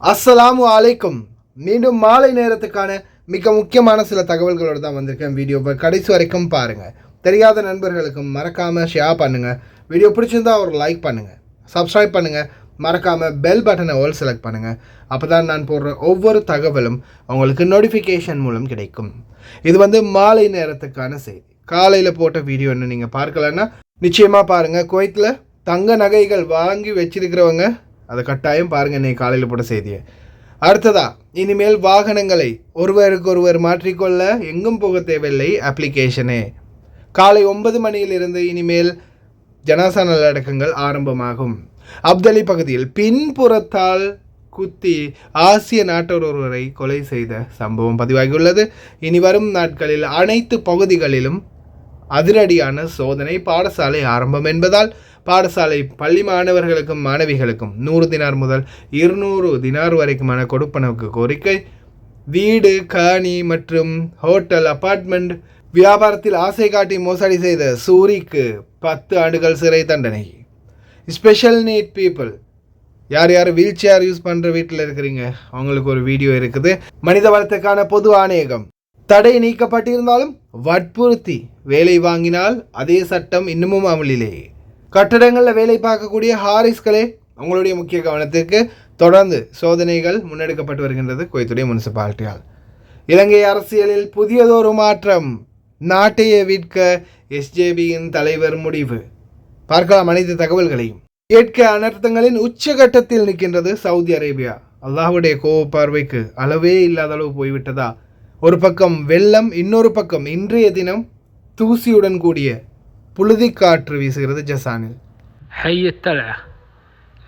அஸ்ஸலாமு அலைக்கும். மீண்டும் மாலை நேரத்துக்கான மிக முக்கியமான சில தகவல்களோடு தான் வந்திருக்கேன். வீடியோவை கடைசி வரைக்கும் பாருங்கள். தெரியாத நண்பர்களுக்கும் மறக்காமல் ஷேர் பண்ணுங்கள். வீடியோ பிடிச்சிருந்தா ஒரு லைக் பண்ணுங்கள், சப்ஸ்கிரைப் பண்ணுங்கள், மறக்காமல் பெல் பட்டனை ஆல் செலக்ட் பண்ணுங்கள். அப்போ தான் நான் போடுற ஒவ்வொரு தகவலும் உங்களுக்கு நோட்டிஃபிகேஷன் மூலம் கிடைக்கும். இது மாலை நேரத்துக்கான செய்தி. காலையில் போட்ட வீடியோ என்ன நீங்கள் பார்க்கலன்னா நிச்சயமாக பாருங்கள். குவைத்தில் தங்க நகைகள் வாங்கி வச்சிருக்கிறவங்க அதை கட்டாயம் பாருங்கள் இன்னைக்கு காலையில் போட்ட செய்தியை. அடுத்ததா, இனிமேல் வாகனங்களை ஒருவருக்கொருவர் மாற்றிக்கொள்ள எங்கும் போக தேவையில்லை, அப்ளிகேஷனே. காலை 9 மணியிலிருந்து இனிமேல் ஜனாசா நல்லடக்கங்கள் ஆரம்பமாகும். அப்தலி பகுதியில் பின்புறத்தால் குத்தி ஆசிய நாட்டவர் ஒருவரை கொலை செய்த சம்பவம் பதிவாகியுள்ளது. இனி வரும் நாட்களில் அனைத்து பகுதிகளிலும் அதிரடியான சோதனை. பாடசாலை ஆரம்பம் என்பதால் பாடசாலை பள்ளி மாணவர்களுக்கும் மாணவிகளுக்கும் 100 தினார் முதல் 200 தினார் வரைக்குமான கொடுப்பனவுக்கு கோரிக்கை. வீடு, காணி மற்றும் ஹோட்டல், அபார்ட்மெண்ட் வியாபாரத்தில் ஆசை காட்டி மோசடி செய்த சூரிக்கு 10 ஆண்டுகள் சிறை தண்டனை. ஸ்பெஷல் நீட் பீப்புள், யார் யார் வீல் சேர் யூஸ் பண்ணுற வீட்டில் இருக்கிறீங்க அவங்களுக்கு ஒரு வீடியோ இருக்குது. மனித வளத்துக்கான பொது ஆணையகம் தடை நீக்கப்பட்டிருந்தாலும் வற்புறுத்தி வேலை வாங்கினால் அதே சட்டம் இன்னமும் அமலிலே. கட்டடங்களில் வேலை பார்க்கக்கூடிய ஹாரிஸ்களே, உங்களுடைய முக்கிய கவனத்திற்கு தொடர்ந்து சோதனைகள் முன்னெடுக்கப்பட்டு வருகின்றது குவைத்துடைய முனிசிபாலிட்டியால். இலங்கை அரசியலில் புதியதொரு மாற்றம். நாட்டையே விற்க எஸ்ஜேபியின் தலைவர் முடிவு. பார்க்கலாம் அனைத்து தகவல்களையும். இயற்கை அனர்த்தங்களின் உச்சகட்டத்தில் நிற்கின்றது சவுதி அரேபியா. அல்லாஹ்வுடைய கோப பார்வைக்கு அளவே இல்லாத அளவு போய்விட்டதா? ஒரு பக்கம் வெள்ளம், இன்னொரு பக்கம் இன்றைய தினம் தூசியுடன் கூடிய புழுதிக்காற்று வீசுகிறது ஜசானில். حي التلعة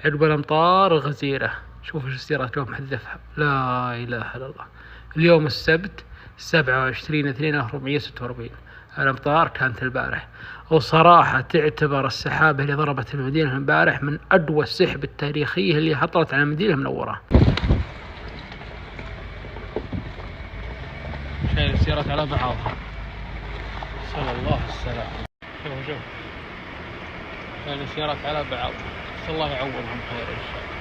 عقب الأمطار الغزيرة. شوف السيارات اليوم محذفها، لا إله إلا الله. اليوم السبت 27/2/446. الأمطار كانت البارح، وصراحة تعتبر السحابة اللي ضربت المدينة البارح من أقوى السحب التاريخية اللي هطلت على المدينة المنورة. شايل السيارات على بعضها، صلى الله السلام. شوف شايل السيارات على بعض. عسى الله يعوضهم خير إن شاء الله،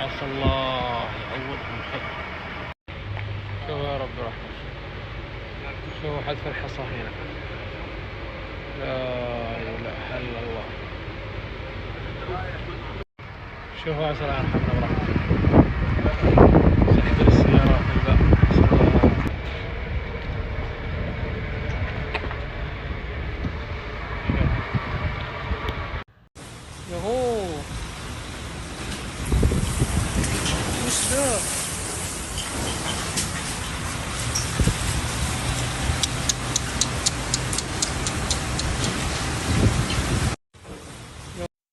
عسى الله يعوضهم خير. شوف يا رب رحمة. شوف حذف الحصى هنا، لا إله إلا الله. شوف عسى الله يرحمنا برحمته. سحب السيارات في الباب.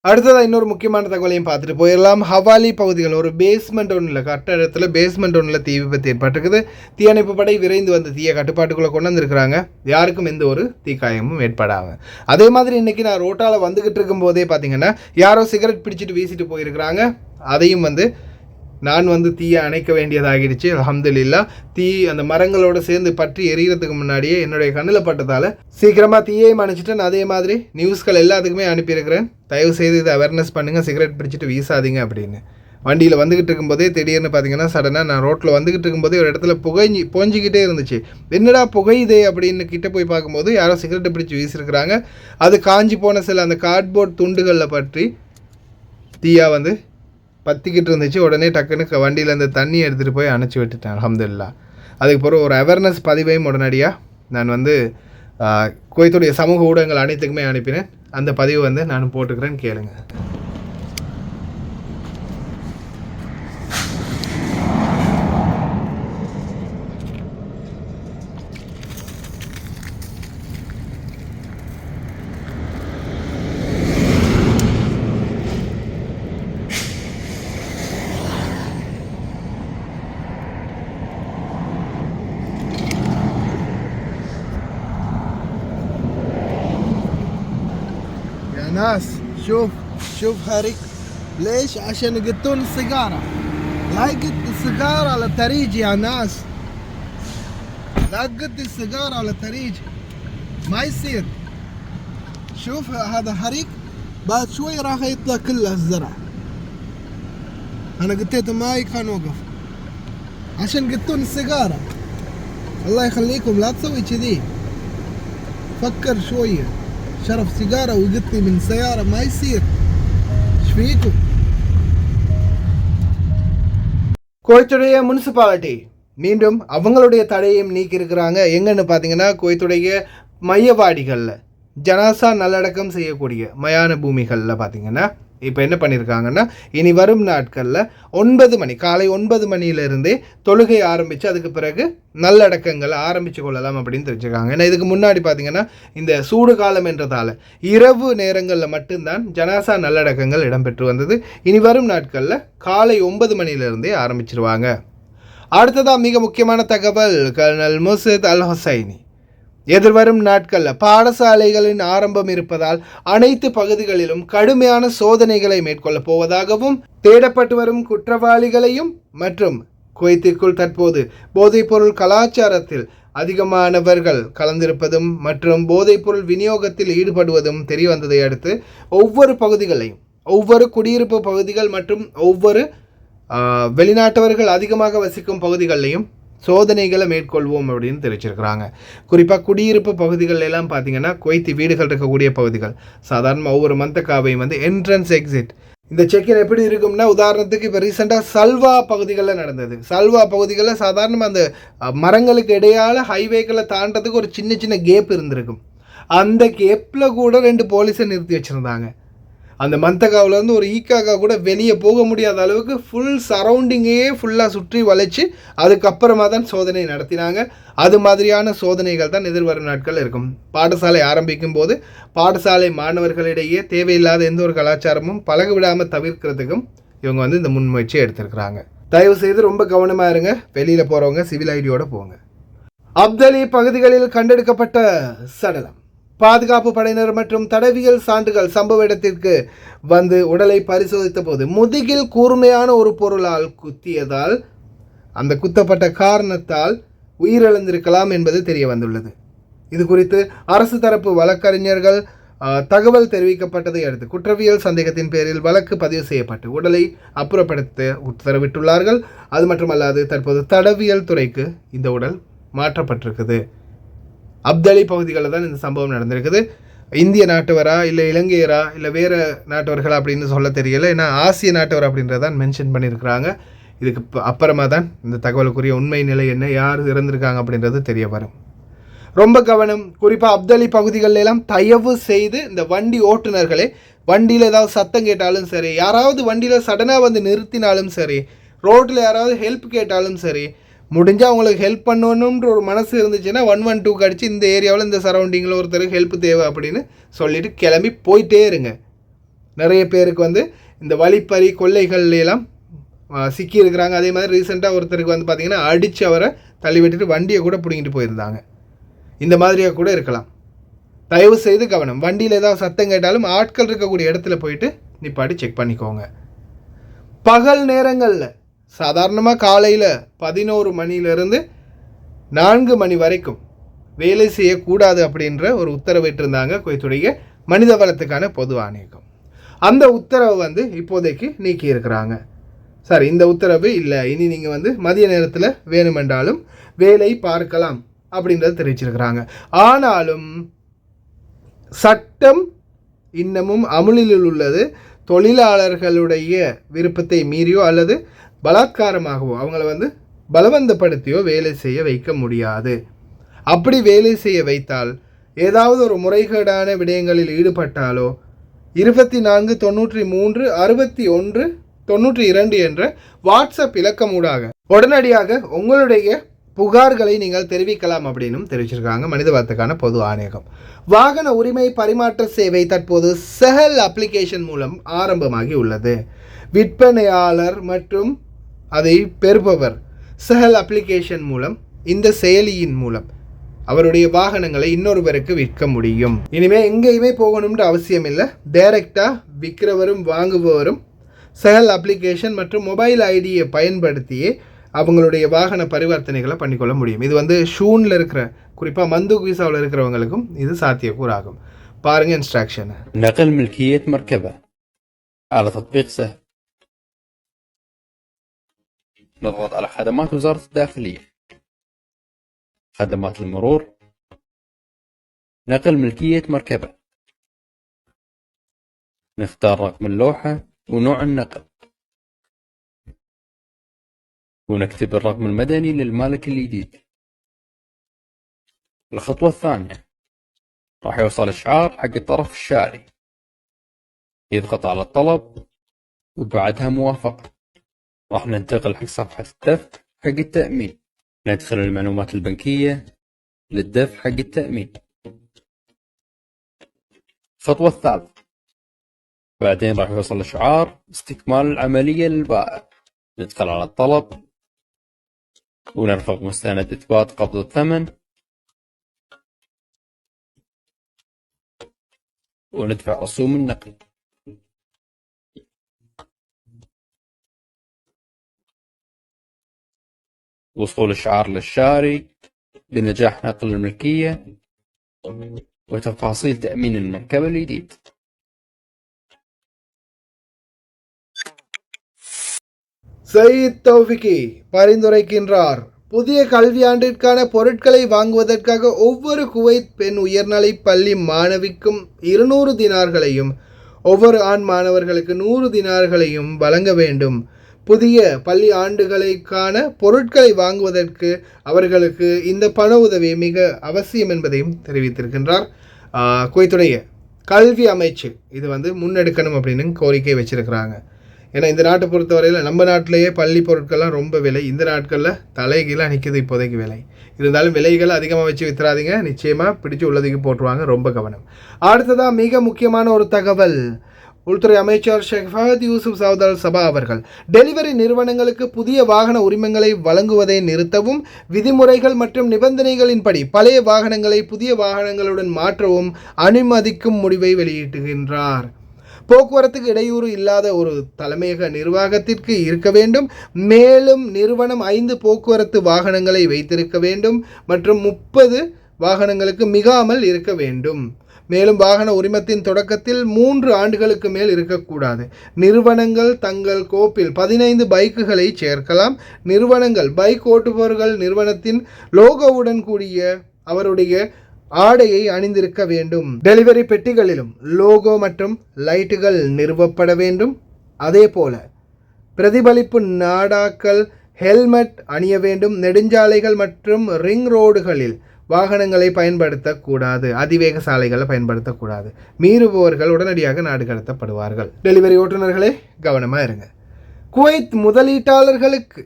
அடுத்ததாக இன்னொரு முக்கியமான தகவலையும் பார்த்துட்டு போயிடலாம். ஹவாலி பகுதிகள் ஒரு பேஸ்மெண்ட் ஒன்றில், கட்டடத்தில் பேஸ்மெண்ட் ஒன்றில் தீ விபத்து ஏற்பட்டிருக்குது. தீயணைப்பு படை விரைந்து வந்து தீயை கட்டுப்பாட்டுக்குள்ளே கொண்டு வந்திருக்கிறாங்க. யாருக்கும் எந்த ஒரு தீக்காயமும் ஏற்படாமல். அதே மாதிரி இன்றைக்கி நான் ரோட்டால் வந்துக்கிட்டு இருக்கும் போதே பார்த்தீங்கன்னா யாரோ சிகரெட் பிடிச்சிட்டு வீசிட்டு போயிருக்கிறாங்க. அதையும் நான் தீயை அணைக்க வேண்டியதாகிடுச்சு. அல்ஹம்துலில்லாஹ். தீ அந்த மரங்களோடு சேர்ந்து பற்றி எரியறதுக்கு முன்னாடியே என்னுடைய கண்ணில் பட்டதால் சீக்கிரமாக தீயையும் அணைச்சிட்டு நான் அதே மாதிரி நியூஸ்கள் எல்லாத்துக்குமே அனுப்பியிருக்கிறேன். தயவு செய்து இதை அவேர்னஸ் பண்ணுங்கள், சிகரெட் பிடிச்சிட்டு வீசாதீங்க அப்படின்னு. வண்டியில் வந்துக்கிட்டு இருக்கும்போதே திடீர்னு பார்த்தீங்கன்னா சடனாக நான் ரோட்டில் வந்துக்கிட்டு இருக்கும்போதே ஒரு இடத்துல புகைஞ்சிக்கிட்டே இருந்துச்சு. என்னடா புகையுதே அப்படின்னு கிட்டே போய் பார்க்கும்போது யாரோ சிகரெட்டை பிடிச்சி வீசியிருக்கிறாங்க. அது காஞ்சி போன சில அந்த கார்ட்போர்ட் துண்டுகளில் பற்றி தீயாக பற்றிக்கிட்டு இருந்துச்சு. உடனே டக்குன்னு வண்டியில் அந்த தண்ணி எடுத்துகிட்டு போய் அணைச்சி விட்டுட்டேன் அல்ஹம்துலில்லாஹ். அதுக்கு பிறகு ஒரு அவேர்னஸ் பதிவையும் உடனடியாக நான் குவைத்துடைய சமூக ஊடகங்கள் அனைத்துக்குமே அனுப்பினேன். அந்த பதிவு நான் போட்டுக்கிறேன், கேளுங்க. ناس شوف هاريك ليش؟ عشان يقطون السيجارة. لا يقط السيجارة على الطريق يا ناس، لا تقط السيجارة على الطريق، ما يصير. شوف هذا حريق، بعد شوي راح يطلع كله الزرع. أنا قلت له ما كان وقف عشان قلتون السيجارة. الله يخليكم لا تسوي كذي، فكر شوية. شرف سيجارة وقلتني من سيارة ما يصير. ايش فيكم؟ குவைத்துடைய முனிசிபாலிட்டி மீண்டும் அவங்களுடைய தடையையும் நீக்கியிருக்கிறாங்க. எங்கன்னு பார்த்தீங்கன்னா குவைத்துடைய மையவாடிகளில் ஜனாசா நல்லடக்கம் செய்யக்கூடிய மயான பூமிகளில் பார்த்தீங்கன்னா இப்போ என்ன பண்ணியிருக்காங்கன்னா இனி வரும் நாட்களில் 9 மணி காலை 9 மணியிலிருந்தே தொழுகை ஆரம்பித்து அதுக்கு பிறகு நல்லடக்கங்களை ஆரம்பித்து கொள்ளலாம் அப்படின்னு தெரிஞ்சுருக்காங்க. ஏன்னா இதுக்கு முன்னாடி பார்த்தீங்கன்னா இந்த சூடு காலம் என்றதால் இரவு நேரங்களில் மட்டும்தான் ஜனாசா நல்லடக்கங்கள் இடம்பெற்று வந்தது. இனி வரும் நாட்களில் காலை 9 மணியிலிருந்தே ஆரம்பிச்சிருவாங்க. அடுத்ததாக மிக முக்கியமான தகவல், கர்னல் முர்ஷித் அல் ஹுசைனி எதிர்வரும் நாட்களில் பாடசாலைகளின் ஆரம்பம் இருப்பதால் அனைத்து பகுதிகளிலும் கடுமையான சோதனைகளை மேற்கொள்ளப் போவதாகவும் தேடப்பட்டு வரும் குற்றவாளிகளையும் மற்றும் குவைத்திற்குள் தற்போது போதைப்பொருள் கலாச்சாரத்தில் அதிகமானவர்கள் கலந்திருப்பதும் மற்றும் போதைப்பொருள் விநியோகத்தில் ஈடுபடுவதும் தெரியவந்ததை அடுத்து ஒவ்வொரு பகுதிகளையும் ஒவ்வொரு குடியிருப்பு பகுதிகள் மற்றும் ஒவ்வொரு வெளிநாட்டவர்கள் அதிகமாக வசிக்கும் பகுதிகளிலையும் சோதனைகளை மேற்கொள்வோம் அப்படின்னு தெரிவிச்சிருக்கிறாங்க. குறிப்பாக குடியிருப்பு பகுதிகள் எல்லாம் பார்த்தீங்கன்னா குவைத்தி வீடுகள் இருக்கக்கூடிய பகுதிகள் சாதாரணமாக ஒவ்வொரு மந்தக்காவையும் வந்து என்ட்ரன்ஸ் எக்ஸிட் இந்த செக்கின் எப்படி இருக்கும்னா, உதாரணத்துக்கு இப்போ ரீசெண்டாக சல்வா பகுதிகளில் நடந்தது. சல்வா பகுதிகளில் சாதாரணமாக அந்த மரங்களுக்கு இடையால் ஹைவேக்களை தாண்டதுக்கு ஒரு சின்ன சின்ன கேப் இருந்திருக்கும். அந்த கேப்பில் கூட 2 போலீஸை நிறுத்தி வச்சுருந்தாங்க. அந்த மந்தகாவிலேருந்து ஒரு ஈக்காக்கா கூட வெளியே போக முடியாத அளவுக்கு ஃபுல் சரௌண்டிங்கையே ஃபுல்லாக சுற்றி வளைச்சி அதுக்கப்புறமா தான் சோதனை நடத்தினாங்க. அது மாதிரியான சோதனைகள் தான் எதிர்வரும் நாட்கள் இருக்கும். பாடசாலை ஆரம்பிக்கும் போது பாடசாலை மாணவர்களிடையே தேவையில்லாத எந்த ஒரு கலாச்சாரமும் பழக விடாமல் தவிர்க்கிறதுக்கும் இவங்க வந்து இந்த முன்முயற்சியை எடுத்திருக்கிறாங்க. தயவு செய்து ரொம்ப கவனமாக இருங்க. வெளியில் போகிறவங்க சிவில் ஐடியோடு போங்க. அப்தலி பகுதிகளில் கண்டெடுக்கப்பட்ட சடலம். பாதுகாப்பு படையினர் மற்றும் தடவியல் சான்றுகள் சம்பவ இடத்திற்கு வந்து உடலை பரிசோதித்த போது முதுகில் கூர்மையான ஒரு பொருளால் குத்தியதால் அந்த குத்தப்பட்ட காரணத்தால் உயிரிழந்திருக்கலாம் என்பது தெரிய வந்துள்ளது. இது குறித்து அரசு தரப்பு வழக்கறிஞர்கள் தகவல் தெரிவிக்கப்பட்டதை அடுத்து குற்றவியல் சந்தேகத்தின் பேரில் வழக்கு பதிவு செய்யப்பட்டு உடலை அப்புறப்படுத்த உத்தரவிட்டுள்ளார்கள். அது மட்டுமல்லாது தற்போது தடவியல் துறைக்கு இந்த உடல் மாற்றப்பட்டிருக்குது. அப்தலி பகுதிகளில் தான் இந்த சம்பவம் நடந்திருக்குது. இந்திய நாட்டவரா இல்லை இலங்கையரா இல்லை வேறு நாட்டவர்களா அப்படின்னு சொல்ல தெரியலை. ஏன்னா ஆசிய நாட்டவர் அப்படின்றதான் மென்ஷன் பண்ணியிருக்கிறாங்க. இதுக்கு அப்புறமா தான் இந்த தகவலுக்குரிய உண்மை நிலை என்ன, யார் இறந்திருக்காங்க அப்படின்றது தெரிய வரும். ரொம்ப கவனம். குறிப்பாக அப்தலி பகுதிகளெல்லாம் தயவு செய்து இந்த வண்டி ஓட்டுநர்களே, வண்டியில் ஏதாவது சத்தம் கேட்டாலும் சரி, யாராவது வண்டியில் சடனாக வந்து நிறுத்தினாலும் சரி, ரோட்டில் யாராவது ஹெல்ப் கேட்டாலும் சரி, முடிஞ்சால் அவங்களுக்கு ஹெல்ப் பண்ணணுன்ற ஒரு மனசு இருந்துச்சுன்னா 112 அடித்து இந்த ஏரியாவில் இந்த சரௌண்டிங்கில் ஒருத்தருக்கு ஹெல்ப் தேவை அப்படின்னு சொல்லிவிட்டு கிளம்பி போயிட்டே இருங்க. நிறைய பேருக்கு வந்து இந்த வழிப்பறி கொள்ளைகள்லாம் சிக்கியிருக்கிறாங்க. அதே மாதிரி ரீசெண்டாக ஒருத்தருக்கு வந்து பார்த்திங்கன்னா அடித்து அவரை தள்ளி விட்டுட்டு வண்டியை கூட பிடிங்கிட்டு போயிருந்தாங்க. இந்த மாதிரியாக கூட இருக்கலாம். தயவு செய்து கவனம். வண்டியில் ஏதாவது சத்தம் கேட்டாலும் ஆட்கள் இருக்கக்கூடிய இடத்துல போயிட்டு நிப்பாட்டி செக் பண்ணிக்கோங்க. பகல் நேரங்களில் சாதாரணமாக காலையில் 11 மணியிலிருந்து 4 மணி வரைக்கும் வேலை செய்யக்கூடாது அப்படின்ற ஒரு உத்தரவிட்டிருந்தாங்க குவைத்துடைய மனித வளத்துக்கான பொது ஆணையகம். அந்த உத்தரவை வந்து இப்போதைக்கு நீக்கி இருக்கிறாங்க. சரி, இந்த உத்தரவு இல்லை, இனி நீங்கள் வந்து மதிய நேரத்தில் வேணுமென்றாலும் வேலை பார்க்கலாம் அப்படின்றத தெரிவிச்சிருக்கிறாங்க. ஆனாலும் சட்டம் இன்னமும் அமுலில் உள்ளது. தொழிலாளர்களுடைய விருப்பத்தை மீறியோ அல்லது பலாத்காரமாகவோ அவங்கள வந்து பலவந்தப்படுத்தியோ வேலை செய்ய வைக்க முடியாது. அப்படி வேலை செய்ய வைத்தால் ஏதாவது ஒரு முறைகேடான விடயங்களில் ஈடுபட்டாலோ 24 93 61 92 என்ற வாட்ஸ்அப் இலக்கமூடாக உடனடியாக உங்களுடைய புகார்களை நீங்கள் தெரிவிக்கலாம் அப்படின்னும் தெரிவிச்சிருக்காங்க மனித வளத்துக்கான பொது ஆணையகம். வாகன உரிமை பரிமாற்ற சேவை தற்போது செஹல் அப்ளிகேஷன் மூலம் ஆரம்பமாகி உள்ளது. விற்பனையாளர் மற்றும் அதை பெறுபவர் செஹல் அப்ளிகேஷன் மூலம் இந்த செயலியின் மூலம் அவருடைய வாகனங்களை இன்னொருவருக்கு விற்க முடியும். இனிமேல் எங்கேயுமே போகணும்ன்ற அவசியம் இல்லை. டைரெக்டாக விற்கிறவரும் வாங்குபவரும் செஹல் அப்ளிகேஷன் மற்றும் மொபைல் ஐடியை பயன்படுத்தியே அவங்களுடைய வாகன பரிவர்த்தனைகளை பண்ணிக்கொள்ள முடியும். இது வந்து ஷூனில் இருக்கிற குறிப்பாக மந்தூக் வீசாவில் இருக்கிறவங்களுக்கும் இது சாத்தியக்கூறாகும். பாருங்கள் இன்ஸ்ட்ரக்ஷன். نقل ملكية مركبة على تطبيق سهل. نضغط على خدمات وزارة الداخلية، خدمات المرور، نقل ملكية مركبة، نختار رقم اللوحة ونوع النقل، ونكتب الرقم المدني للمالك الجديد. الخطوة الثانية راح يوصل إشعار حق الطرف الشاري، يضغط على الطلب وبعدها موافقة. راح ننتقل حق صفحة الدفع حق التأمين، ندخل المعلومات البنكية للدفع حق التأمين. الخطوة الثالثة بعدين راح يوصل إشعار استكمال العملية للبائع، ندخل على الطلب ونرفق مستند إثبات قبض الثمن وندفع رسوم النقل. وصول إشعار للشاري بنجاح نقل الملكية وتفاصيل تأمين المركبة الجديد. சயீத் தௌஃபிகி பரிந்துரைக்கின்றார். புதிய கல்வியாண்டிற்கான பொருட்களை வாங்குவதற்காக ஒவ்வொரு குவைத் பெண் உயர்நிலை பள்ளி மாணவிக்கும் 200 தினார்களையும் ஒவ்வொரு ஆண் மாணவர்களுக்கு 100 தினார்களையும் வழங்க வேண்டும். புதிய பள்ளி ஆண்டுகளுக்கான பொருட்களை வாங்குவதற்கு அவர்களுக்கு இந்த பண உதவி மிக அவசியம் என்பதையும் தெரிவித்திருக்கின்றார். குவைத்துடைய கல்வி அமைச்சு இது முன்னெடுக்கணும் அப்படின்னு கோரிக்கை வச்சிருக்கிறாங்க. ஏன்னா இந்த நாட்டை பொறுத்தவரையில் நம்ம நாட்டிலேயே பள்ளி பொருட்கள்லாம் ரொம்ப விலை, இந்த நாட்களில் தலைகீழாக நிற்கிது இப்போதைக்கு விலை. இருந்தாலும் விலைகள் அதிகமாக வச்சு வித்துறாதீங்க, நிச்சயமாக பிடிச்சி உள்ளதுக்கு போட்டுருவாங்க, ரொம்ப கவனம். அடுத்ததாக மிக முக்கியமான ஒரு தகவல், உள்துறை அமைச்சர் ஷேக் ஃபஹத் யூசுப் சவுத் அல் சபா அவர்கள் டெலிவரி நிறுவனங்களுக்கு புதிய வாகன உரிமங்களை வழங்குவதை நிறுத்தவும், விதிமுறைகள் மற்றும் நிபந்தனைகளின்படி பழைய வாகனங்களை புதிய வாகனங்களுடன் மாற்றவும் அனுமதிக்கும் முடிவை வெளியிட்டுகின்றார். போக்குவரத்துக்கு இடையூறு இல்லாத ஒரு தலைமையக நிர்வாகத்திற்கு இருக்க வேண்டும். மேலும் நிறுவனம் 5 போக்குவரத்து வாகனங்களை வைத்திருக்க வேண்டும் மற்றும் 30 வாகனங்களுக்கு மிகாமல் இருக்க வேண்டும். மேலும் வாகன உரிமத்தின் தொடக்கத்தில் 3 ஆண்டுகளுக்கு மேல் இருக்கக்கூடாது. நிறுவனங்கள் தங்கள் கோப்பில் 15 பைக்குகளை சேர்க்கலாம். நிறுவனங்கள் பைக் ஓட்டுபவர்கள் நிறுவனத்தின் லோகோவுடன் கூடிய அவருடைய ஆடையை அணிந்திருக்க வேண்டும். டெலிவரி பெட்டிகளிலும் லோகோ மற்றும் லைட்டுகள் நிறுவப்பட வேண்டும். அதே போல பிரதிபலிப்பு நாடாக்கள், ஹெல்மெட் அணிய வேண்டும். நெடுஞ்சாலைகள் மற்றும் ரிங் ரோடுகளில் வாகனங்களை பயன்படுத்தக்கூடாது, அதிவேக சாலைகளை பயன்படுத்தக்கூடாது. மீறுபவர்கள் உடனடியாக நாடு கடத்தப்படுவார்கள். டெலிவரி ஓட்டுநர்களே கவனமாக இருங்க. குவைத் முதலீட்டாளர்களுக்கு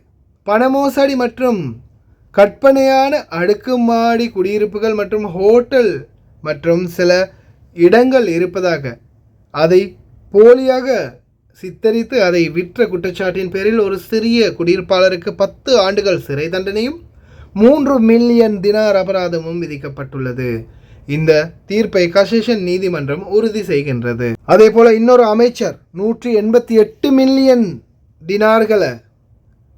பண மோசடி மற்றும் கற்பனையான அடுக்குமாடி குடியிருப்புகள் மற்றும் ஹோட்டல் மற்றும் சில இடங்கள் இருப்பதாக அதை போலியாக சித்தரித்து அதை விற்ற குற்றச்சாட்டின் பேரில் ஒரு சிறிய குடியிருப்பாளருக்கு 10 ஆண்டுகள் சிறை தண்டனையும் 3 மில்லியன் தினார் அபராதமும் விதிக்கப்பட்டுள்ளது. இந்த தீர்ப்பை கஷேஷன் நீதிமன்றம் உறுதி செய்கின்றது. அதே போல இன்னொரு அமைச்சர் 188 மில்லியன் தினார்களை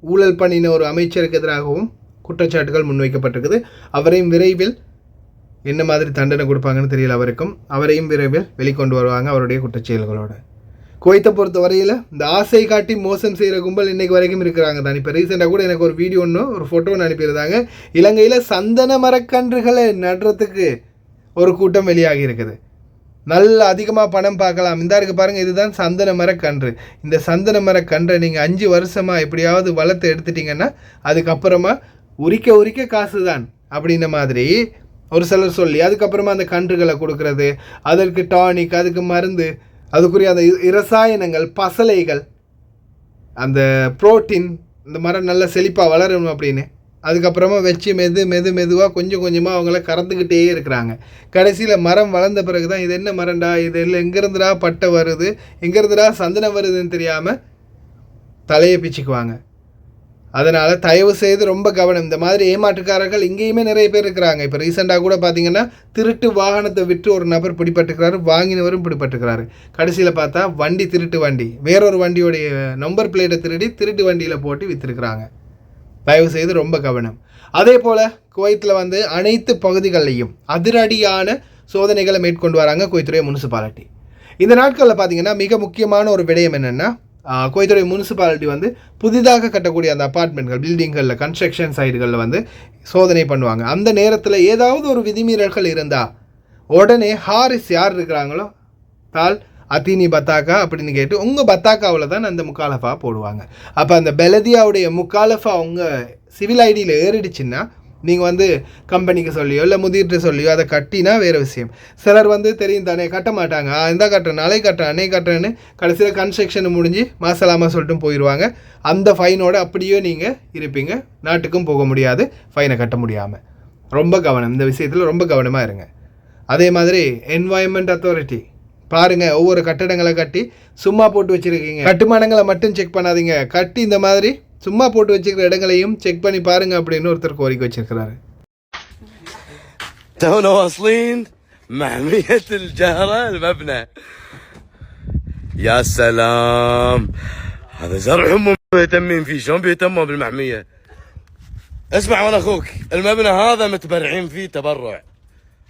ஊழல் பண்ணின ஒரு அமைச்சருக்கு எதிராகவும் குற்றச்சாட்டுகள் முன்வைக்கப்பட்டிருக்குது. அவரையும் விரைவில் என்ன மாதிரி தண்டனை கொடுப்பாங்கன்னு தெரியல, அவரையும் விரைவில் வெளிக்கொண்டு வருவாங்க அவருடைய குற்றச்செயல்களோட. குவைத்தை பொறுத்த வரையில் இந்த ஆசை காட்டி மோசம் செய்கிற கும்பல் இன்றைக்கு வரைக்கும் இருக்கிறாங்க தான். இப்போ ரீசெண்டாக கூட எனக்கு ஒரு வீடியோ ஒரு ஃபோட்டோ அனுப்பியிருந்தாங்க. இலங்கையில் சந்தன மரக்கன்றுகளை நடுறதுக்கு ஒரு கூட்டம் வெளியாகி இருக்குது. நல்ல அதிகமாக பணம் பார்க்கலாம். இந்த இருக்குது பாருங்கள், இதுதான் சந்தன மரக்கன்று. இந்த சந்தன மரக்கன்றை நீங்கள் 5 வருஷமாக எப்படியாவது வளர்த்து எடுத்துட்டிங்கன்னா அதுக்கப்புறமா உரிக்க காசு தான் அப்படின்ற மாதிரி ஒரு சிலர் சொல்லி அதுக்கப்புறமா அந்த கன்றுகளை கொடுக்கறது, அதற்கு டானிக், அதுக்கு மருந்து, அதுக்குரிய அந்த இரசாயனங்கள், பசலைகள், அந்த புரோட்டீன், இந்த மரம் நல்லா செழிப்பாக வளரணும் அப்படின்னு அதுக்கப்புறமா வச்சு மெதுவாக கொஞ்சம் கொஞ்சமாக அவங்கள கறந்துக்கிட்டே இருக்கிறாங்க. கடைசியில் மரம் வளர்ந்த பிறகு தான் இது என்ன மரம்டா, இது எல்லாம் எங்கேருந்துடா பட்டை வருது, எங்கேருந்துடா சந்தனம் வருதுன்னு தெரியாமல் தலையை பிச்சுக்குவாங்க. அதனால் தயவு செய்து ரொம்ப கவனம். இந்த மாதிரி ஏமாற்றுக்காரர்கள் இங்கேயுமே நிறைய பேர் இருக்கிறாங்க. இப்போ ரீசெண்டாக கூட பார்த்தீங்கன்னா திருட்டு வாகனத்தை விற்று ஒரு நபர் பிடிப்பட்டுக்கிறாரு, வாங்கினவரும் பிடிப்பட்டுக்கிறாரு. கடைசியில் பார்த்தா வண்டி திருட்டு வண்டி, வேறொரு வண்டியோடைய நம்பர் பிளேட்டை திருட்டு வண்டியில் போட்டு விற்றுருக்குறாங்க. தயவு செய்து ரொம்ப கவனம். அதே போல் குவைத்தில் அனைத்து பகுதிகளிலையும் அதிரடியான சோதனைகளை மேற்கொண்டு வராங்க குவைத்துறை முனிசிபாலிட்டி. இந்த நாட்களில் பார்த்தீங்கன்னா மிக முக்கியமான ஒரு விடயம் என்னென்னா, கோயத்துறை முனிசிபாலிட்டி வந்து புதிதாக கட்டக்கூடிய அந்த அப்பார்ட்மெண்ட்கள் பில்டிங்களில் கன்ஸ்ட்ரக்ஷன் சைடுகளில் வந்து சோதனை பண்ணுவாங்க. அந்த நேரத்தில் ஏதாவது ஒரு விதிமீறல்கள் இருந்தால் உடனே ஹாரிஸ் யார் இருக்கிறாங்களோ தால் அத்தீனி பத்தாக்கா அப்படின்னு கேட்டு உங்கள் பத்தாக்காவில் தான் அந்த முக்காலஃபா போடுவாங்க. அப்போ அந்த பெலதியாவுடைய முக்காலஃபா உங்கள் சிவில் ஐடியில் ஏறிடுச்சுன்னா நீங்கள் வந்து கம்பெனிக்கு சொல்லியோ இல்லை முதிர்ட்டு சொல்லியோ அதை கட்டினா வேறு விஷயம். சிலர் வந்து தெரியும் தானே கட்ட மாட்டாங்க, இந்த கட்டுறேன் நாளை கட்டுறேன் அன்னை கட்டுறேன்னு கடைசியில் கன்ஸ்ட்ரக்ஷன் முடிஞ்சு மாசலாமா சொல்லிட்டு போயிடுவாங்க. அந்த ஃபைனோட அப்படியே நீங்கள் இருப்பீங்க, நாட்டுக்கும் போக முடியாது ஃபைனை கட்ட முடியாமல். ரொம்ப கவனம், இந்த விஷயத்தில் ரொம்ப கவனமாக இருங்க. அதே மாதிரி என்வாயன்மெண்ட் அத்தாரிட்டி பாருங்கள், ஒவ்வொரு கட்டடங்களை கட்டி சும்மா போட்டு வச்சுருக்கீங்க, கட்டுமானங்களை மட்டும் செக் பண்ணாதீங்க, கட்டி இந்த மாதிரி சும்மா போட்டு வச்சுக்கிற இடங்களையும் செக் பண்ணி பாருங்க அப்படின்னு ஒருத்தர் கோரிக்கை வச்சிருக்கிறாரு. تونا واصلين محمية الجهرة المبنى. يا سلام، هذا زرع هم مهتمين فيه، شلون بيهتموا بالمحمية؟ اسمع وانا اخوك، المبنى هذا متبرعين فيه تبرع،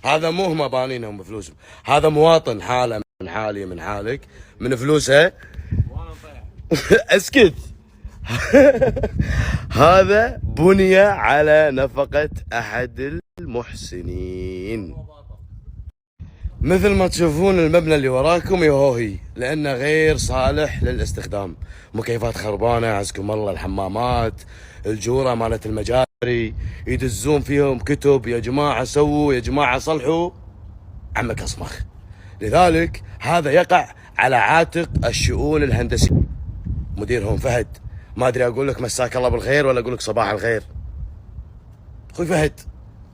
هذا مو هم بانينهم بفلوسهم، هذا مواطن حاله من حالي من حالك من فلوسه. اسكت. هذا بني على نفقة أحد المحسنين. مثل ما تشوفون المبنى اللي وراكم يهوهي لأنه غير صالح للاستخدام، مكيفات خربانة عزكم الله، الحمامات الجورة مالت المجاري يدزون فيهم كتب، يا جماعة سووا، يا جماعة صلحوا، عمك أصمخ. لذلك هذا يقع على عاتق الشؤون الهندسية. مديرهم فهد، ما ادري اقول لك مساك الله بالخير ولا اقول لك صباح الخير. اخوي فهد،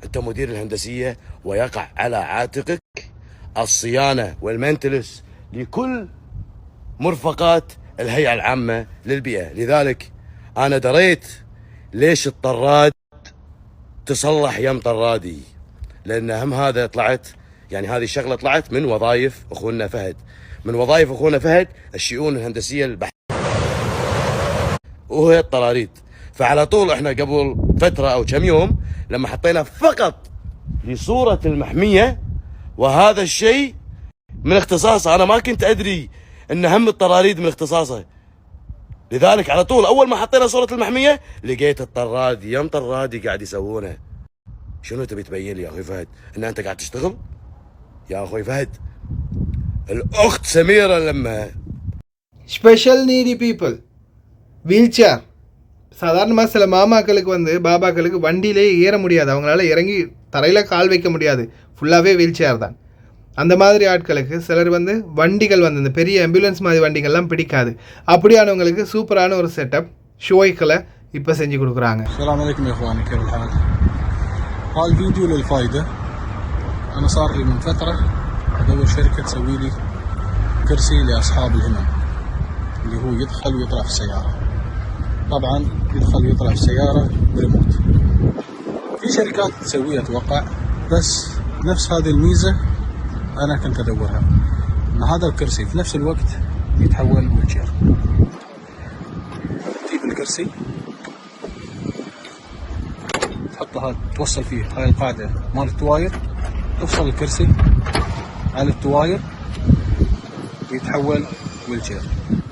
انت مدير الهندسيه ويقع على عاتقك الصيانه والمنتلس لكل مرفقات الهيئه العامه للبيئه. لذلك انا دريت ليش الطراد تصلح يم طرادي، لان هم هذا طلعت، يعني هذه الشغله طلعت من وظائف اخونا فهد، من وظائف اخونا فهد الشؤون الهندسيه البحث وهي الطراريد. فعلى طول احنا قبل فترة او كم يوم لما حطينا فقط لصورة المحمية، وهذا الشيء من اختصاصه، انا ما كنت ادري ان هم الطراريد من اختصاصه. لذلك على طول اول ما حطينا صورة المحمية لقيت الطراد يم طرادي قاعد يسوونه. شنو تبي تبين لي يا اخوي فهد؟ ان انت قاعد تشتغل؟ يا اخوي فهد، الاخت سميرة لما special Needi people wheel chair, சாதாரணமாக சில மாமாக்களுக்கு வந்து பாபாக்களுக்கு வண்டியிலே ஏற முடியாது, அவங்களால இறங்கி தரையில் கால் வைக்க முடியாது, ஃபுல்லாகவே வீல் சேர் தான். அந்த மாதிரி ஆட்களுக்கு சிலர் வந்து வண்டிகள் வந்து இந்த பெரிய ஆம்புலன்ஸ் மாதிரி வண்டிகள்லாம் பிடிக்காது, அப்படியானவங்களுக்கு சூப்பரான ஒரு செட்டப் ஷோய்களை இப்போ செஞ்சு கொடுக்குறாங்க. السلام عليكم يا اخواني، كيف الحال؟ هذا الفيديو للفائدة. أنا صار لي من فترة أدور شركة تسوي لي كرسي لأصحاب الهمم، اللي هو يدخل ويطلع في السيارة. طبعا يدخل ويطلع في السيارة بريموت. في شركات تسويها أتوقع، بس نفس هذه الميزة أنا كنت أدورها، أن هذا الكرسي في نفس الوقت يتحول ويلشير. تجيب الكرسي تحطها، توصل فيه هاي القاعدة مال التواير، تفصل الكرسي على التواير ويتحول ويلشير.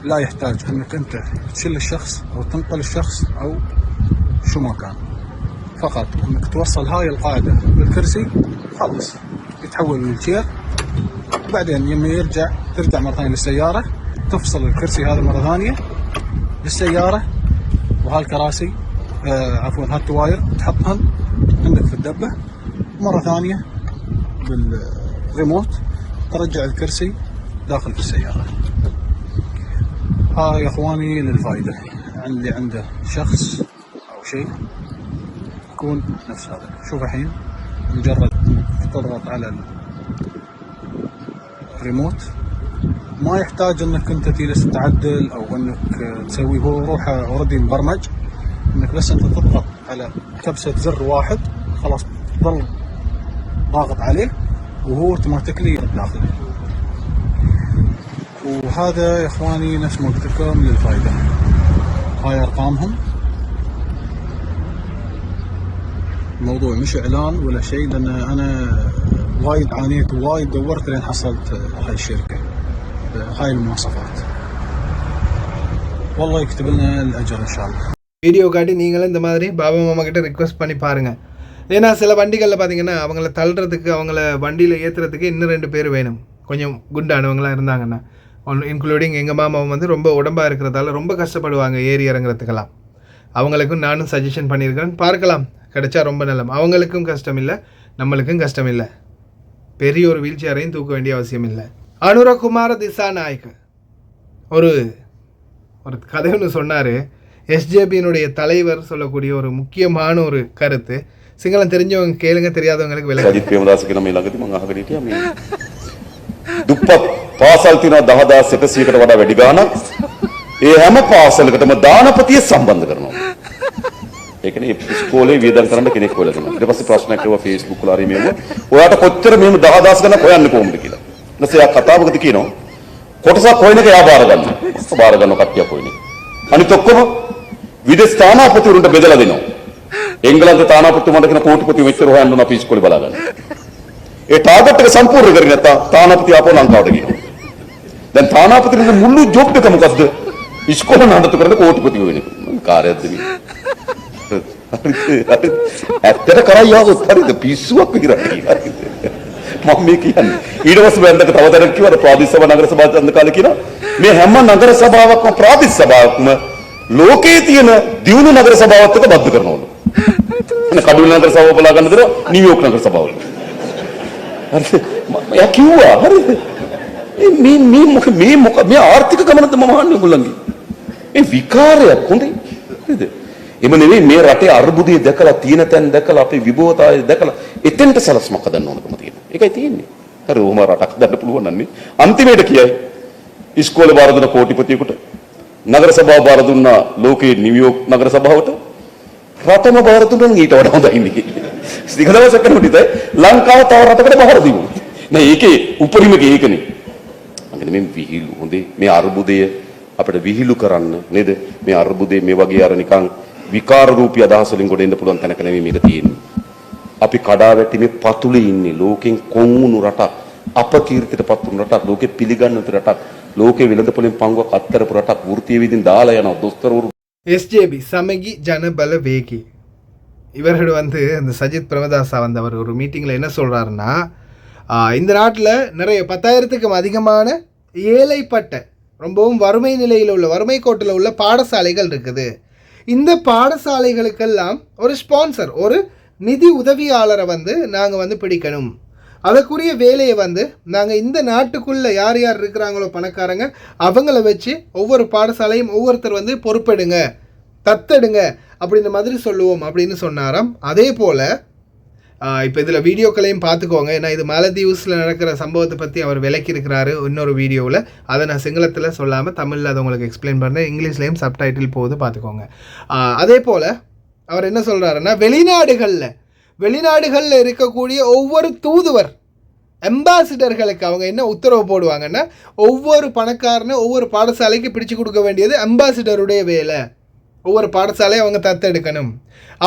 لا يحتاج انك انت تشيل الشخص او تنقل الشخص او شو ما كان، فقط انك توصل هاي القاعدة بالكرسي خلص يتحول ويلشير. وبعدين لما ترجع مرة ثانية للسيارة، تفصل الكرسي هذا مرة ثانية للسيارة، وهالكراسي عفوا هالتواير تحطهم عندك في الدبة، مرة ثانية بالريموت ترجع الكرسي داخل في السيارة. يا اخواني للفائدة، اللي عنده شخص او شيء يكون نفس هذا. شوف الحين مجرد تضغط على الريموت، ما يحتاج انك انت تجلس تعدل او انك تسوي، هو روحه اوريدي مبرمج، انك بس انت تضغط على كبسة زر واحد خلاص تظل ضاغط عليه وهو اوتوماتيكلي داخل. وهذا يا اخواني نفس ما قلت لكم للفائدة. هاي ارقامهم، الموضوع مش اعلان ولا شيء، لان انا وايد عانيت ووايد دورت لين حصلت هاي الشركة هاي المواصفات. والله يكتب لنا الأجر إن شاء الله. வீடியோ காட்டி நீங்களும் இந்த மாதிரி பாபா மாமா கிட்ட ரிக்வஸ்ட் பண்ணி பாருங்கள். ஏன்னா சில வண்டிகளில் பார்த்தீங்கன்னா அவங்கள தள்ளுறதுக்கு அவங்கள வண்டியில் ஏற்றுறதுக்கு இன்னும் 2 பேர் வேணும், கொஞ்சம் குண்டானவங்களாம் இருந்தாங்கன்னா. இன்க்ளூடிங் எங்கள் மாமா வந்து ரொம்ப உடம்பாக இருக்கிறதால ரொம்ப கஷ்டப்படுவாங்க ஏறி இறங்குறதுக்கெல்லாம். அவங்களுக்கும் நானும் சஜஷன் பண்ணியிருக்கேன், பார்க்கலாம் கிடைச்சா ரொம்ப நல்லம். அவங்களுக்கும் கஷ்டம் இல்லை, நம்மளுக்கும் கஷ்டம் இல்லை. பெரிய ஒரு வீல் சேரையும் தூக்க வேண்டிய அவசியம் இல்லை. அனுரகுமார திசாநாயக் ஒரு கதை ஒன்று சொன்னார். எஸ்ஜேபியினுடைய தலைவர் சொல்லக்கூடிய ஒரு முக்கியமான ஒரு கருத்து. சிங்களம் தெரிஞ்சவங்க கேளுங்க, தெரியாதவங்களுக்கு விளக்கு. අජිත් ප්‍රේමදාස කියන මේ ළඟදී මම අහගෙන හිටියා මේ දුප්පත් පාසල් තියෙනවා 10100කට වඩා වැඩි ගාණක්. ඒ හැම පාසලකටම දානපතිය සම්බන්ධ කරනවා. ඒ කියන්නේ ඉස්කෝලේ වියදම් කරන්න කෙනෙක් හොයලා දෙනවා. ඊට පස්සේ ප්‍රශ්නයක් ආවා Facebook වල හරි මේව. ඔයාට කොච්චර මෙහෙම 10000 ගණන් හොයන්නේ කොහොමද කියලා. ඊට පස්සේ ආ කතාවකදී කියනවා කොටසක් හොයන එක එයා බාර ගන්නවා. බාර ගන්න කට්ටියක් හොයන එක. අනිත් ඔක්කොම විදේශ තානාපතිවරුන්ට බෙදලා දෙනවා. එංගලන්ත තානාපතිතුමාට කියන කෝටිපති මෙච්චර හොයන්න ඕන අපි ඉස්කෝලේ බලා ගන්න. ඒ ටාගට් එක සම්පූර්ණ කරගෙන නැත්නම් තානාපති ආපහු ලංකාවට ගෙනවා. දැන් තානාපතිගේ මුළු ජොබ් එක මොකද්ද? ඉස්කෝලේ නඩත්තු කරන කෝටිපති වෙන එක. කාර්යයක්ද මේ? ඇත්තට කරයි ආවොත් හරිද පිස්සුවක් විතරයි කියලා. මම මේ කියන්නේ ඊට පස්සේ බැලඳක තව දැනක් කිව්වා ප්‍රාදේශ සභා නගර සභා ඡන්ද කාලේ කියනවා මේ හැම නගර සභාවක්ම ප්‍රාදේශ සභාවක්ම ලෝකයේ තියෙන දියුණු නගර සභාවත් එක්ක බද්ධ කරනවලු. කඩුල්ල නගර සභාව බලා ගන්න දෙනවා නිව්යෝක් නගර සභාවල. හරිද? එයා කිව්වා හරිද? මේ ආර්ථික ගමනද මම අහන්නේ ඔයගොල්ලන්ගේ. මේ විකාරයක් හොඳේ. හරිද? එම නෙවෙයි මේ රටේ අර්බුදය දැකලා තියෙන තැන් දැකලා අපේ විභවතාවය දැකලා එතෙන්ට සලස්මක් හදන්න ඕනකම තියෙනවා. ඒකයි තියෙන්නේ. හරි ඔහොම රටක් හදන්න පුළුවන් නම් අන්තිමේට කියයි ඉස්කෝලේ බාර දුන්න කෝටිපතියෙකුට නගර සභාව බාර දුන්නා ලෝකයේ නිව්යෝක් නගර සභාවට රටම බාර දුන්නා නම් ඊට වඩා හොඳයි ඉන්නේ. සිගලවසක් කරනකොට ඉතින් ලංකාව තව රටකට බාර දීමු. නෑ ඒකේ උපරිමක ඒකනේ. අන්න මේ විහිළු හොඳේ මේ අර්බුදය අපිට විහිළු කරන්න නේද? මේ අර්බුදේ මේ වගේ අර නිකන් විකාර රූපී අදහස් වලින් ගොඩ එන්න පුළුවන් තැනක නෙමෙයි මේක තියෙන්නේ. අපි කඩාවැටි මේ පතුලේ ඉන්නේ ලෝකෙන් කොන්වුණු රටක්, අපකීර්තියටපත් වුණු රටක්, ලෝකෙ පිළිගන්නු රටක්, ලෝකෙ විලඳපොලෙන් පංගුවක් අත්තරපු රටක්, වෘත්තීය විදිහින් දාලා යනවා දොස්තරවරු. எஸ்ஜேபி சமகி ஜனபல வேகி இவர்கள் வந்து அந்த சஜித் பிரேமதாசா வந்து அவர் ஒரு மீட்டிங்கில் என்ன சொல்கிறாருன்னா, இந்த நாட்டில் நிறைய 10,000க்கும் அதிகமான ஏழைப்பட்ட ரொம்பவும் வறுமை நிலையில் உள்ள வறுமை கோட்டில் உள்ள பாடசாலைகள் இருக்குது. இந்த பாடசாலைகளுக்கெல்லாம் ஒரு ஸ்பான்சர், ஒரு நிதி உதவியாளரை வந்து நாங்கள் வந்து பிடிக்கணும். அதற்குரிய வேலையை வந்து நாங்கள் இந்த நாட்டுக்குள்ளே யார் யார் இருக்கிறாங்களோ பணக்காரங்க அவங்கள வச்சு ஒவ்வொரு பாடசாலையும் ஒவ்வொருத்தர் வந்து பொறுப்பெடுங்க, தத்தெடுங்க அப்படின்ற மாதிரி சொல்லுவோம் அப்படின்னு சொன்னாராம். அதே போல் இப்போ இதில் வீடியோக்களையும் பார்த்துக்கோங்க, ஏன்னா இது மாலத்தீவ்ஸில் நடக்கிற சம்பவத்தை பற்றி அவர் விளக்கியிருக்கிறாரு இன்னொரு வீடியோவில். அதை நான் சிங்களத்தில் சொல்லாமல் தமிழில் அதை உங்களுக்கு எக்ஸ்பிளைன் பண்ணுறேன், இங்கிலீஷ்லேயும் சப்டைட்டில் போகுது பார்த்துக்கோங்க. அதே போல் அவர் என்ன சொல்கிறாருன்னா, வெளிநாடுகளில் இருக்கக்கூடிய ஒவ்வொரு தூதுவர் அம்பாசிடர்களுக்கு அவங்க என்ன உத்தரவு போடுவாங்கன்னா, ஒவ்வொரு பணக்காரனை ஒவ்வொரு பாடசாலைக்கு பிடிச்சு கொடுக்க வேண்டியது அம்பாசிடருடைய வேலை. ஒவ்வொரு பாடசாலையை அவங்க தத்தெடுக்கணும்.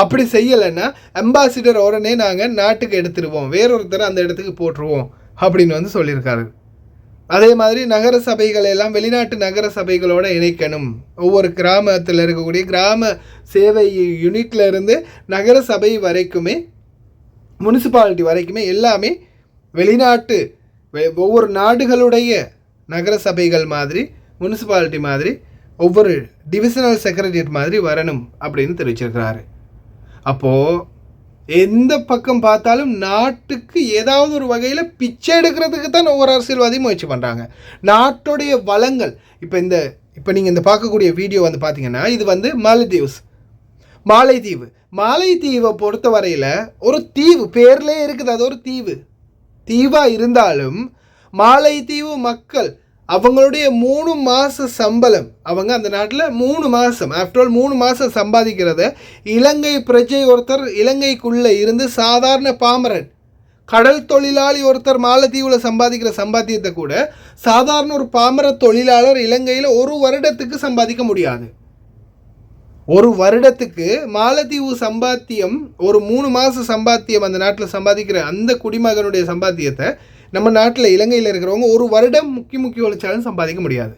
அப்படி செய்யலைன்னா அம்பாசிடர் உடனே நாங்கள் நாட்டுக்கு எடுத்துருவோம், வேறொருத்தர் அந்த இடத்துக்கு போட்டுருவோம் அப்படின்னு வந்து சொல்லியிருக்காரு. அதே மாதிரி நகர சபைகளை எல்லாம் வெளிநாட்டு நகர சபைகளோடு இணைக்கணும். ஒவ்வொரு கிராமத்தில் இருக்கக்கூடிய கிராம சேவை யூனிட்ல இருந்து நகர சபை வரைக்குமே, முனிசிபாலிட்டி வரைக்குமே எல்லாமே வெளிநாட்டு ஒவ்வொரு நாடுகளுடைய நகர சபைகள் மாதிரி, முனிசிபாலிட்டி மாதிரி, ஒவ்வொரு டிவிஷனல் செக்ரட்டரியேட் மாதிரி வரணும் அப்படின்னு தெரிவிச்சிருக்கிறாரு. அப்போது எந்த பக்கம் பார்த்தாலும் நாட்டுக்கு ஏதாவது ஒரு வகையில் பிச்சை எடுக்கிறதுக்கு தான் ஒவ்வொரு அரசியல்வாதியும் முயற்சி பண்ணுறாங்க. நாட்டுடைய வளங்கள் இப்போ நீங்கள் இந்த பார்க்கக்கூடிய வீடியோ வந்து பார்த்தீங்கன்னா, இது வந்து மாலைத்தீவை பொறுத்த வரையில் ஒரு தீவு, பேர்லேயே இருக்குது அது ஒரு தீவாக இருந்தாலும் மாலைத்தீவு மக்கள் அவங்களுடைய 3 மாத சம்பளம், அவங்க அந்த நாட்டில் 3 மாதம், ஆஃப்டர் ஆல் 3 மாதம் சம்பாதிக்கிறத இலங்கை பிரஜை ஒருத்தர் இலங்கைக்குள்ளே இருந்து சாதாரண பாமரன் கடல் தொழிலாளி ஒருத்தர் மாலத்தீவில் சம்பாதிக்கிற சம்பாத்தியத்தை கூட சாதாரண ஒரு பாமர தொழிலாளர் இலங்கையில் ஒரு வருடத்துக்கு சம்பாதிக்க முடியாது. ஒரு வருடத்துக்கு மாலத்தீவு சம்பாத்தியம், ஒரு 3 மாத சம்பாத்தியம் அந்த நாட்டில் சம்பாதிக்கிற அந்த குடிமகனுடைய சம்பாத்தியத்தை நம்ம நாட்டில் இலங்கையில் இருக்கிறவங்க ஒரு வருடம் முக்கி உழைச்சாலும் சம்பாதிக்க முடியாது.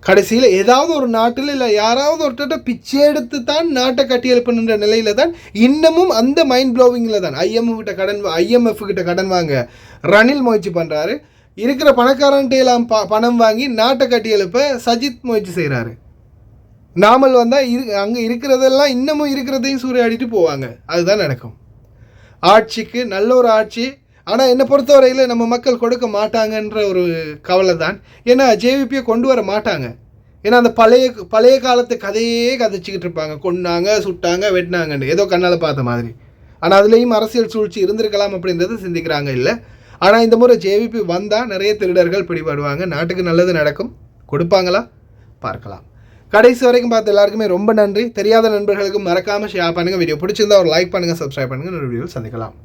கடைசியில் ஏதாவது ஒரு நாட்டில் இல்லை யாராவது ஒருத்தட்ட பிச்சை எடுத்து தான் நாட்டை கட்டியெழுப்புன்ற நிலையில தான் இன்னமும் அந்த மைண்ட் ப்ளோவிங்கில் தான் ஐஎம்எஃப் கிட்ட கடன் வாங்க ரணில் முயற்சி பண்ணுறாரு. இருக்கிற பணக்காரன்ட்டு எல்லாம் பணம் வாங்கி நாட்டை கட்டியெழுப்ப சஜித் முயற்சி செய்கிறாரு. நாமல் வந்தால் அங்கே இருக்கிறதெல்லாம் இன்னமும் இருக்கிறதையும் சூறையாடிட்டு போவாங்க. அதுதான் நடக்கும். ஆட்சிக்கு நல்ல ஒரு ஆட்சி, ஆனால் என்னை பொறுத்தவரையில் நம்ம மக்கள் கொடுக்க மாட்டாங்கன்ற ஒரு கவலை தான். ஏன்னா ஜேவிபியை கொண்டு வர மாட்டாங்க. ஏன்னா அந்த பழைய காலத்து கதையே கதைச்சிக்கிட்டு இருப்பாங்க. கொன்னாங்க, சுட்டாங்க, வெட்டினாங்கன்னு ஏதோ கண்ணால் பார்த்த மாதிரி. ஆனால் அதுலேயும் அரசியல் சூழ்ச்சி இருந்திருக்கலாம் அப்படின்றத சிந்திக்கிறாங்க இல்லை. ஆனால் இந்த முறை ஜேவிபி வந்தால் நிறைய திருடர்கள் பிடிபடுவாங்க. நாட்டுக்கு நல்லது நடக்கும். கொடுப்பாங்களா பார்க்கலாம். கடைசி வரைக்கும் பார்த்து எல்லாருக்குமே ரொம்ப நன்றி. தெரியாத நண்பர்களுக்கும் மறக்காமல் ஷேர் பண்ணுங்கள். வீடியோ பிடிச்சிருந்தா ஒரு லைக் பண்ணுங்கள், சப்ஸ்கிரைப் பண்ணுங்கள். ஒரு வீடியோ சந்திக்கலாம்.